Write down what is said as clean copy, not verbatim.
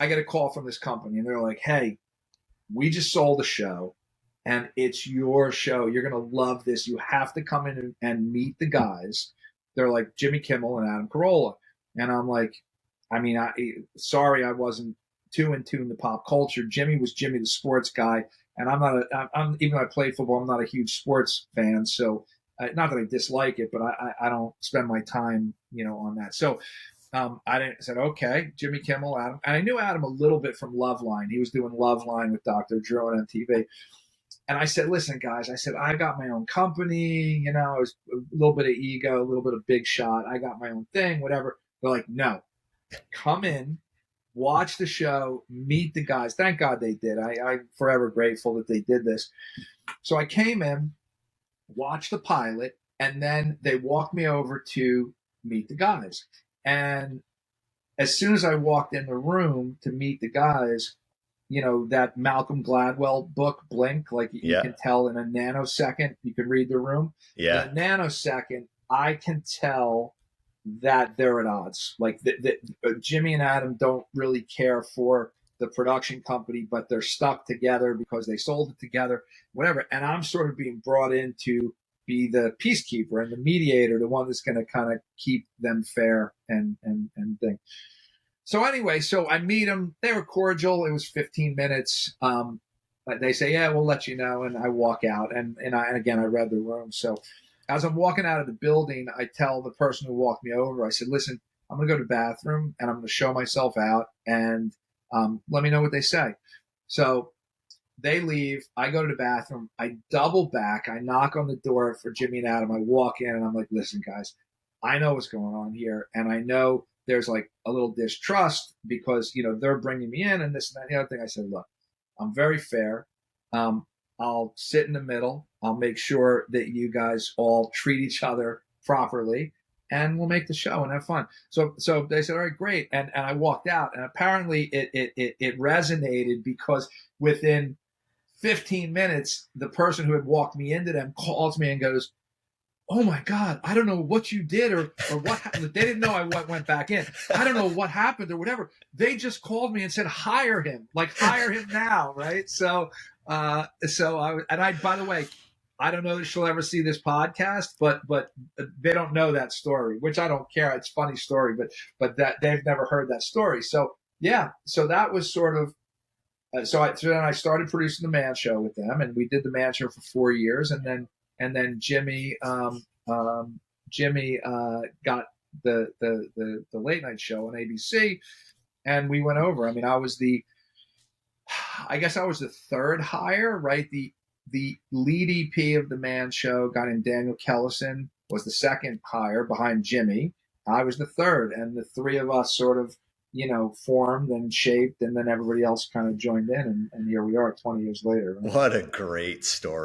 I get a call from this company, and they're like, "Hey, we just sold a show, and it's your show. You're gonna love this. You have to come in and meet the guys." They're like Jimmy Kimmel and Adam Carolla, and I'm like, I mean, sorry, I wasn't too in tune to pop culture. Jimmy was Jimmy the sports guy, and I'm not. I'm even though I play football, I'm not a huge sports fan. So, not that I dislike it, but I don't spend my time, on that. So, said, okay, Jimmy Kimmel, Adam. And I knew Adam a little bit from Loveline. He was doing Loveline with Dr. Drew on MTV. And I said, listen, guys, I said, I got my own company. It was a little bit of ego, a little bit of big shot. I got my own thing, whatever. They're like, no, come in, watch the show, meet the guys. Thank God they did. I'm forever grateful that they did this. So I came in, watched the pilot, and then they walked me over to meet the guys. And as soon as I walked in the room to meet the guys, that Malcolm Gladwell book, Blink, like you can tell in a nanosecond, you can read the room. Yeah. In a nanosecond, I can tell that they're at odds. Like Jimmy and Adam don't really care for the production company, but they're stuck together because they sold it together, whatever. And I'm sort of being brought in to be the peacekeeper and the mediator, the one that's going to kind of keep them fair and thing. So anyway, so I meet them. They were cordial. It was 15 minutes. They say, yeah, we'll let you know. And I walk out. And again, I read the room. So as I'm walking out of the building, I tell the person who walked me over, I said, listen, I'm going to go to the bathroom and I'm going to show myself out and let me know what they say. So they leave. I go to the bathroom. I double back. I knock on the door for Jimmy and Adam. I walk in and I'm like, listen, guys, I know what's going on here. And I know there's like a little distrust because, they're bringing me in and this and that. The other thing I said, look, I'm very fair. I'll sit in the middle. I'll make sure that you guys all treat each other properly and we'll make the show and have fun. So they said, all right, great. And I walked out and apparently it resonated because within 15 minutes, the person who had walked me into them calls me and goes, oh my God, I don't know what you did or what happened. They didn't know I went back in. I don't know what happened or whatever. They just called me and said, hire him now. Right. So by the way, I don't know that she'll ever see this podcast, but they don't know that story, which I don't care. It's a funny story, but that they've never heard that story. So yeah, so that was sort of, so then I started producing the Man Show with them, and we did the Man Show for 4 years, and then Jimmy got the late night show on ABC, and we went over. I mean, I guess I was the third hire, right? The lead EP of the Man Show, a guy named Daniel Kellison, was the second hire behind Jimmy. I was the third, and the three of us sort of, formed and shaped, and then everybody else kind of joined in, and here we are 20 years later. Right? What a great story.